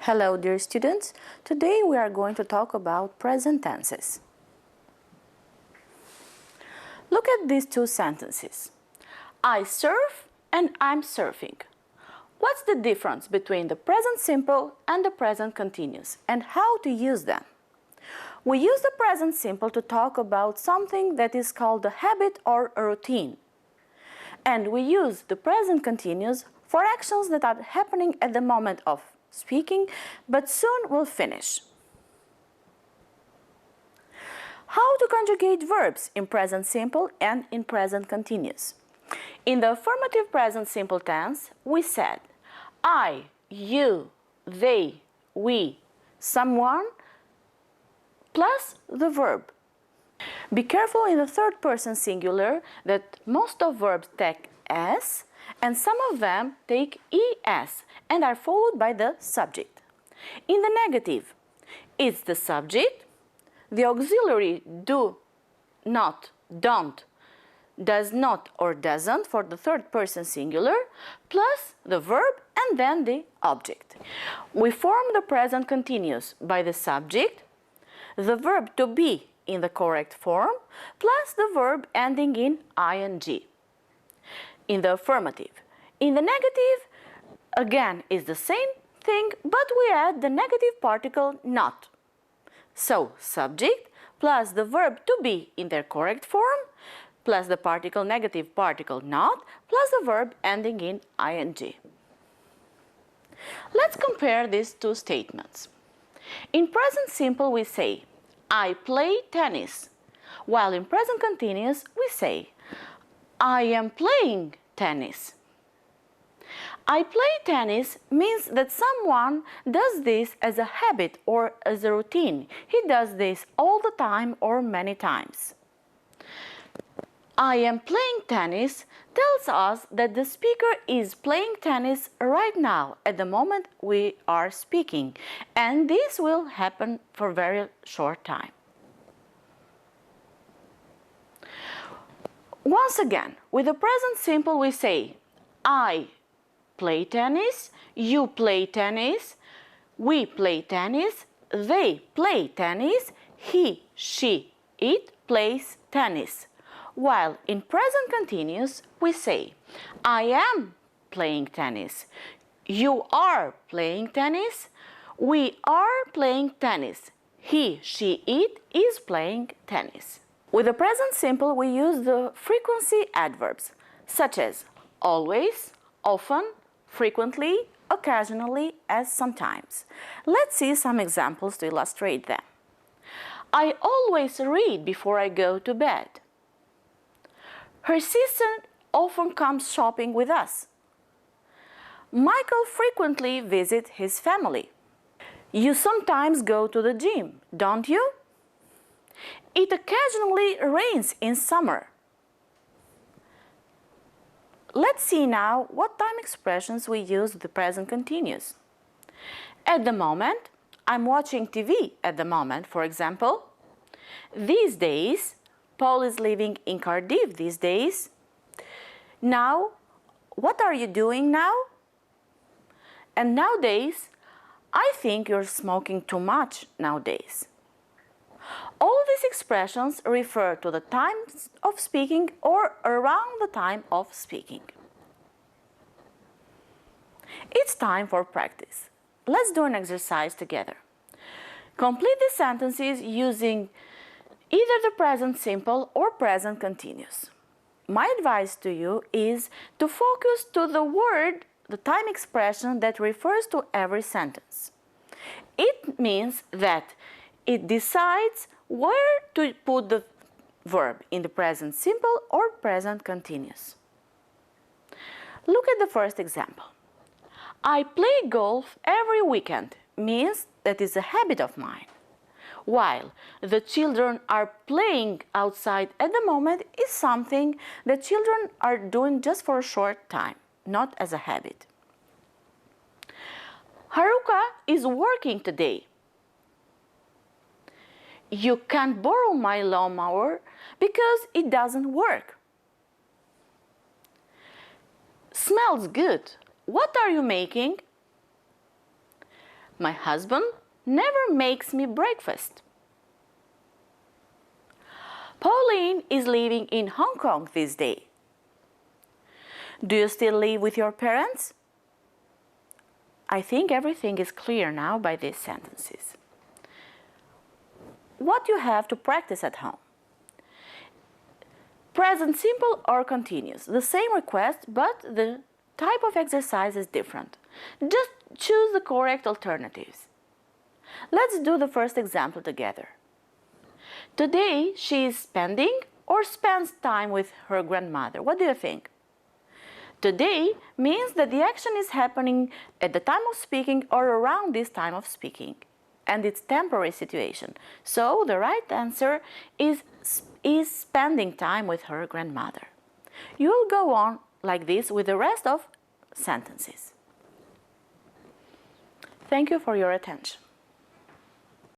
Hello, dear students. Today we are going to talk about present tenses. Look at these two sentences. I surf and I'm surfing. What's the difference between the present simple and the present continuous, and how to use them? We use the present simple to talk about something that is called a habit or a routine. And we use the present continuous for actions that are happening at the moment of speaking, but soon will finish. How to conjugate verbs in present simple and in present continuous? In the affirmative present simple tense, we said I, you, they, we, someone, plus the verb. Be careful in the third person singular that most of verbs take s and some of them take es and are followed by the subject. In the negative, it's the subject, the auxiliary do, not, don't, does not or doesn't for the third person singular, plus the verb and then the object. We form the present continuous by the subject, the verb to be in the correct form, plus the verb ending in ing. In the affirmative. In the negative, again, is the same thing, but we add the negative particle not. So, subject plus the verb to be in their correct form, plus the particle negative particle not, plus the verb ending in ing. Let's compare these two statements. In present simple we say, I play tennis, while in present continuous we say, I am playing tennis. I play tennis means that someone does this as a habit or as a routine. He does this all the time or many times. I am playing tennis tells us that the speaker is playing tennis right now at the moment we are speaking, and this will happen for a very short time. Once again, with the present simple we say I play tennis, you play tennis, we play tennis, they play tennis, he, she, it plays tennis. While in present continuous we say I am playing tennis, you are playing tennis, we are playing tennis, he, she, it is playing tennis. With the present simple we use the frequency adverbs such as always, often, frequently, occasionally, as sometimes. Let's see some examples to illustrate them. I always read before I go to bed. Her sister often comes shopping with us. Michael frequently visits his family. You sometimes go to the gym, don't you? It occasionally rains in summer. Let's see now what time expressions we use with the present continuous. At the moment, I'm watching TV at the moment, for example. These days, Paul is living in Cardiff these days. Now, what are you doing now? And nowadays, I think you're smoking too much nowadays. All these expressions refer to the times of speaking or around the time of speaking. It's time for practice. Let's do an exercise together. Complete the sentences using either the present simple or present continuous. My advice to you is to focus to the word, the time expression that refers to every sentence. It means that it decides where to put the verb in the present simple or present continuous. Look at the first example. I play golf every weekend means that is a habit of mine, while the children are playing outside at the moment is something that children are doing just for a short time, not as a habit. Haruka is working today. You can't borrow my lawnmower because it doesn't work. Smells good. What are you making? My husband never makes me breakfast. Pauline is living in Hong Kong this day. Do you still live with your parents? I think everything is clear now by these sentences. What you have to practice at home? Present simple or continuous. The same request, but the type of exercise is different. Just choose the correct alternatives. Let's do the first example together. Today she is spending or spends time with her grandmother. What do you think? Today means that the action is happening at the time of speaking or around this time of speaking, and it's temporary situation. So the right answer is spending time with her grandmother. You will go on like this with the rest of sentences. Thank you for your attention.